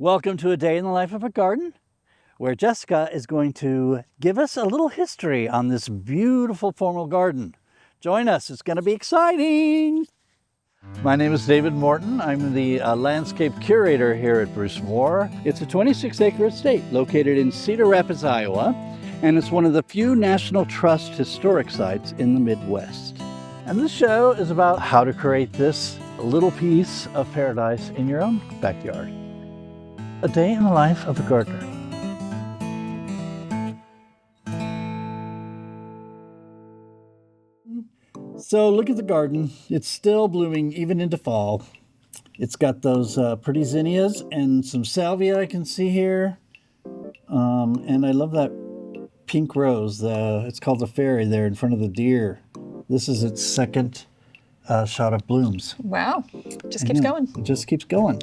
Welcome to a day in the life of a garden, where Jessica is going to give us a little history on this beautiful formal garden. Join us, it's going to be exciting. My name is David Morton. I'm the Landscape Curator here at Brucemore. It's a 26-acre estate located in Cedar Rapids, Iowa, and it's one of the few National Trust historic sites in the Midwest. And this show is about how to create this little piece of paradise in your own backyard. A day in the life of a gardener. So look at the garden. It's still blooming even into fall. It's got those pretty zinnias and some salvia I can see here. And I love that pink rose. It's called the fairy there in front of the deer. This is its second shot of blooms. Wow, just keeps going. It just keeps going.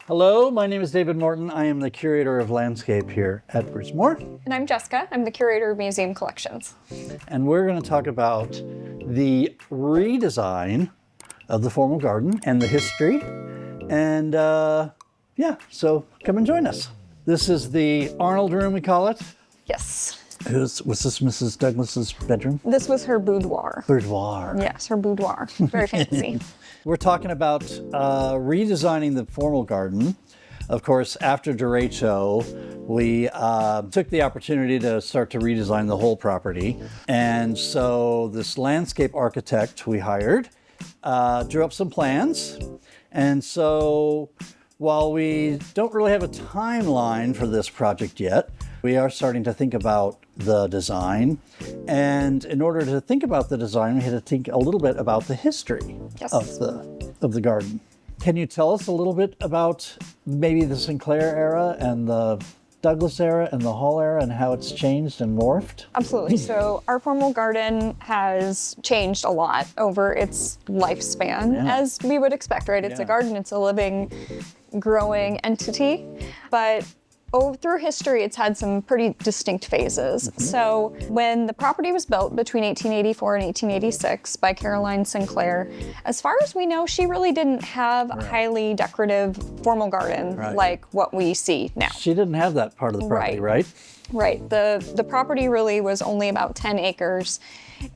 Hello, my name is David Morton. I am the Curator of Landscape here at Brucemore. And I'm Jessica. I'm the Curator of Museum Collections. And we're going to talk about the redesign of the formal garden and the history. And yeah, so come and join us. This is the Arnold room, we call it. Yes. Was this Mrs. Douglas's bedroom? This was her boudoir. Boudoir. Yes, her boudoir. Very fancy. We're talking about redesigning the formal garden. Of course, after derecho, we took the opportunity to start to redesign the whole property. And so this landscape architect we hired drew up some plans. And so while we don't really have a timeline for this project yet, we are starting to think about the design. And in order to think about the design, we had to think a little bit about the history of the garden. Can you tell us a little bit about maybe the Sinclair era and the Douglas era and the Hall era and how it's changed and morphed? Absolutely. So our formal garden has changed a lot over its lifespan, as we would expect, right? It's a garden, it's a living, growing entity, but through history, it's had some pretty distinct phases. So when the property was built between 1884 and 1886 by Caroline Sinclair, as far as we know, she really didn't have a highly decorative formal garden like what we see now. She didn't have that part of the property, right? Right. The property really was only about 10 acres.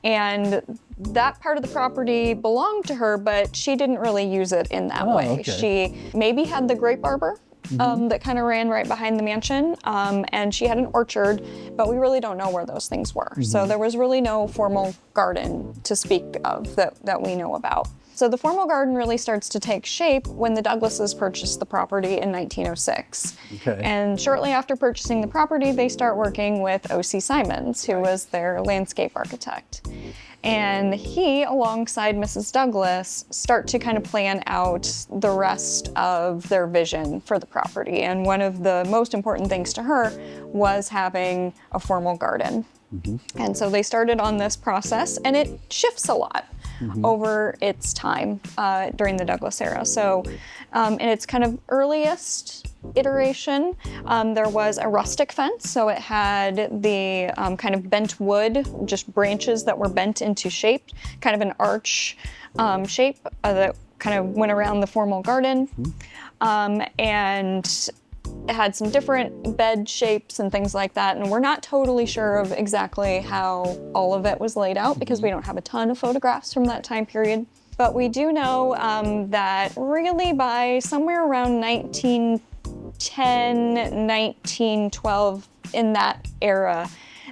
And that part of the property belonged to her, but she didn't really use it in that way. Okay. She maybe had the grape arbor, that kind of ran right behind the mansion, and she had an orchard, but we really don't know where those things were. So there was really no formal garden to speak of that we know about. So the formal garden really starts to take shape when the Douglases purchased the property in 1906. Okay. And shortly after purchasing the property, they start working with O.C. Simons, who was their landscape architect. And he, alongside Mrs. Douglas, start to kind of plan out the rest of their vision for the property. And one of the most important things to her was having a formal garden. And so they started on this process, and it shifts a lot over its time during the Douglas era. So in its kind of earliest iteration, there was a rustic fence. So it had the kind of bent wood, just branches that were bent into shape, kind of an arch shape that kind of went around the formal garden. And it had some different bed shapes and things like that, and we're not totally sure of exactly how all of it was laid out because we don't have a ton of photographs from that time period. But we do know that really by somewhere around 1910, 1912, in that era,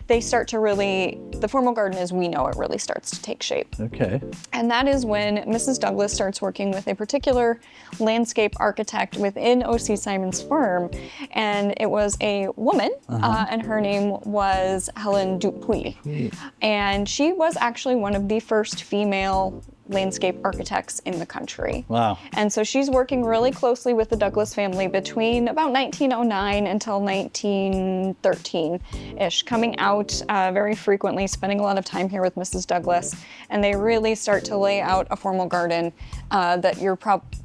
they start to really, the formal garden as we know it really starts to take shape. Okay. And that is when Mrs. Douglas starts working with a particular landscape architect within O.C. Simons' firm. And it was a woman, and her name was Helen Dupuy. And she was actually one of the first female landscape architects in the country. Wow. And so she's working really closely with the Douglas family between about 1909 until 1913-ish, coming out very frequently, spending a lot of time here with Mrs. Douglas, and they really start to lay out a formal garden that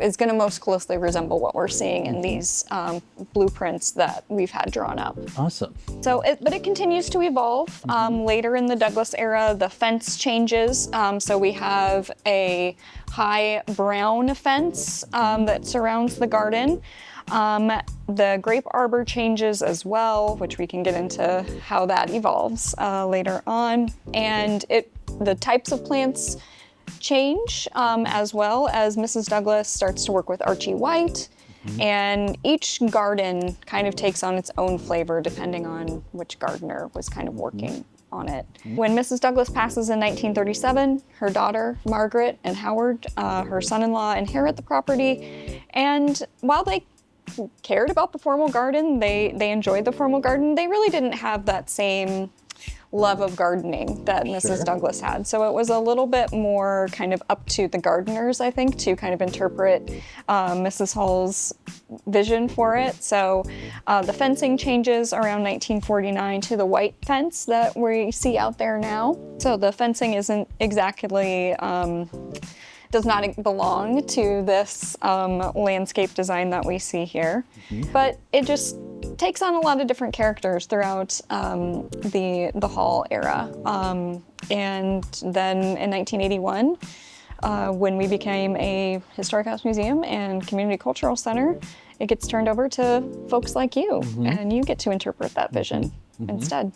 is going to most closely resemble what we're seeing in these blueprints that we've had drawn up. Awesome. So, but it continues to evolve. Later in the Douglas era, the fence changes. So we have a high brown fence that surrounds the garden. The grape arbor changes as well, which we can get into how that evolves later on. And the types of plants change as well as Mrs. Douglas starts to work with Archie White. And each garden kind of takes on its own flavor depending on which gardener was kind of working on it. When Mrs. Douglas passes in 1937, her daughter, Margaret, and Howard, her son-in-law, inherit the property. And while they cared about the formal garden, they enjoyed the formal garden, they really didn't have that same love of gardening that Mrs. Douglas had. So it was a little bit more kind of up to the gardeners, I think, to kind of interpret Mrs. Hall's vision for it. So the fencing changes around 1949 to the white fence that we see out there now. So the fencing isn't exactly, does not belong to this landscape design that we see here, but it just takes on a lot of different characters throughout the Hall era. And then in 1981, when we became a historic house museum and community cultural center, it gets turned over to folks like you, and you get to interpret that vision instead.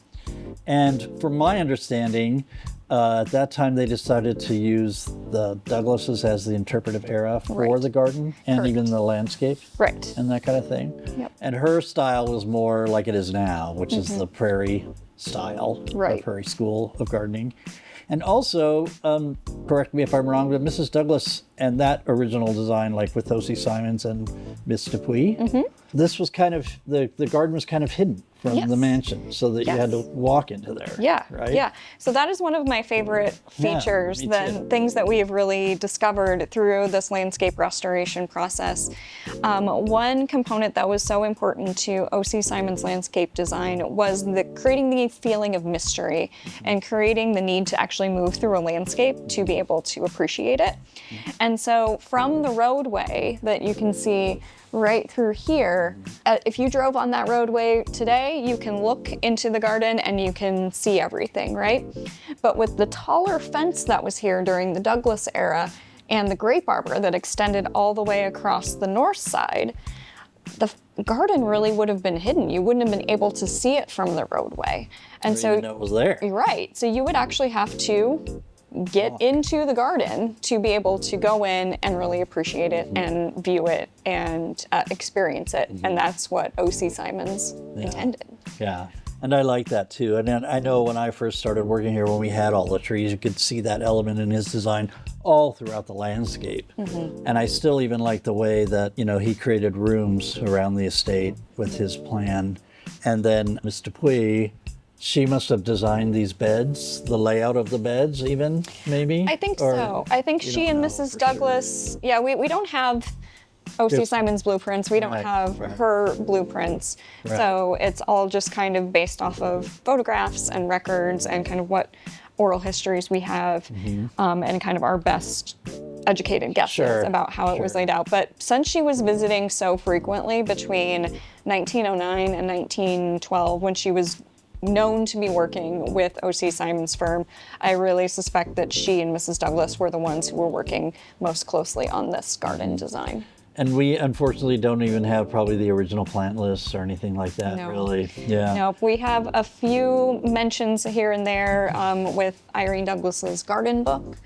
And from my understanding, at that time they decided to use the Douglases as the interpretive era for the garden and even the landscape and that kind of thing. And her style was more like it is now, which is the prairie style, the prairie school of gardening. And also, correct me if I'm wrong, but Mrs. Douglas and that original design, like with O.C. Simons and Miss Dupuy, this was kind of, the garden was kind of hidden from the mansion so that you had to walk into there. Right? So that is one of my favorite features, things that we have really discovered through this landscape restoration process. One component that was so important to O.C. Simons' landscape design was creating the feeling of mystery and creating the need to actually move through a landscape to be able to appreciate it. And so from the roadway that you can see right through here, if you drove on that roadway today, you can look into the garden and you can see everything, right? But with the taller fence that was here during the Douglas era and the grape arbor that extended all the way across the north side, the garden really would have been hidden. You wouldn't have been able to see it from the roadway. And so, even know it was there. Right. So you would actually have to get into the garden to be able to go in and really appreciate it and view it and experience it. And that's what O.C. Simons intended. Yeah, and I like that too. And I know when I first started working here, when we had all the trees, you could see that element in his design all throughout the landscape. And I still even like the way that, he created rooms around the estate with his plan. And then Miss Dupuy, she must have designed these beds, the layout of the beds even, maybe? I think so. I think she and Mrs. Douglas, we don't have O.C. Simons' blueprints. We don't have her blueprints. So it's all just kind of based off of photographs and records and kind of what oral histories we have and kind of our best educated guesses about how it was laid out. But since she was visiting so frequently between 1909 and 1912, when she was known to be working with O.C. Simons' firm, I really suspect that she and Mrs. Douglas were the ones who were working most closely on this garden design. And we unfortunately don't even have probably the original plant lists or anything like that, really. Nope, we have a few mentions here and there with Irene Douglas's garden book.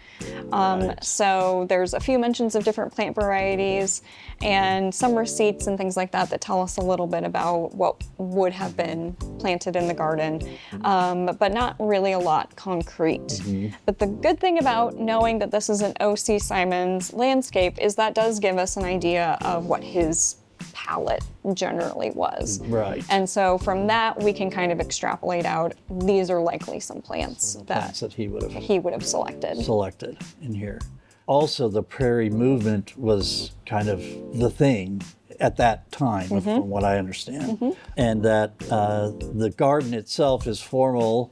So there's a few mentions of different plant varieties and some receipts and things like that that tell us a little bit about what would have been planted in the garden, but not really a lot concrete. But the good thing about knowing that this is an O.C. Simons landscape is that does give us an idea of what his palette generally was. Right. And so from that, we can kind of extrapolate out, these are likely some plants that he would have selected in here. Also, the prairie movement was kind of the thing at that time, from what I understand. And that the garden itself is formal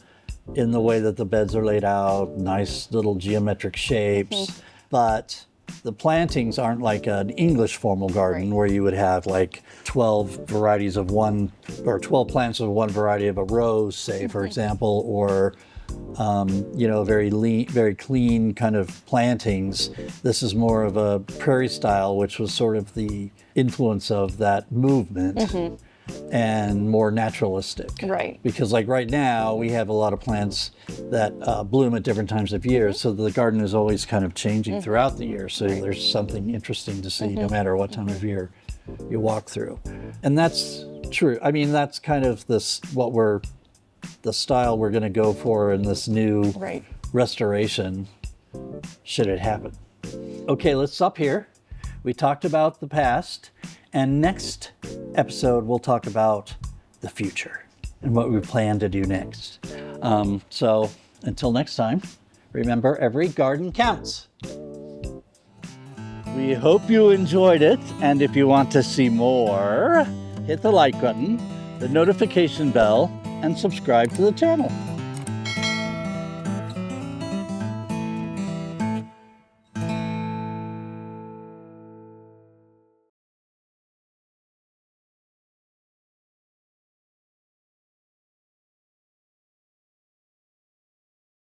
in the way that the beds are laid out, nice little geometric shapes, but the plantings aren't like an English formal garden where you would have like 12 varieties of one, or 12 plants of one variety of a rose, say, for example, or very lean, very clean kind of plantings. This is more of a prairie style, which was sort of the influence of that movement. And more naturalistic. Right. Because like right now, we have a lot of plants that bloom at different times of year, so the garden is always kind of changing throughout the year. So there's something interesting to see no matter what time of year you walk through. And that's true. I mean, that's kind of the style we're gonna go for in this new restoration, should it happen. Okay, let's stop here. We talked about the past. And next episode, we'll talk about the future and what we plan to do next. So until next time, remember, every garden counts. We hope you enjoyed it. And if you want to see more, hit the like button, the notification bell, and subscribe to the channel.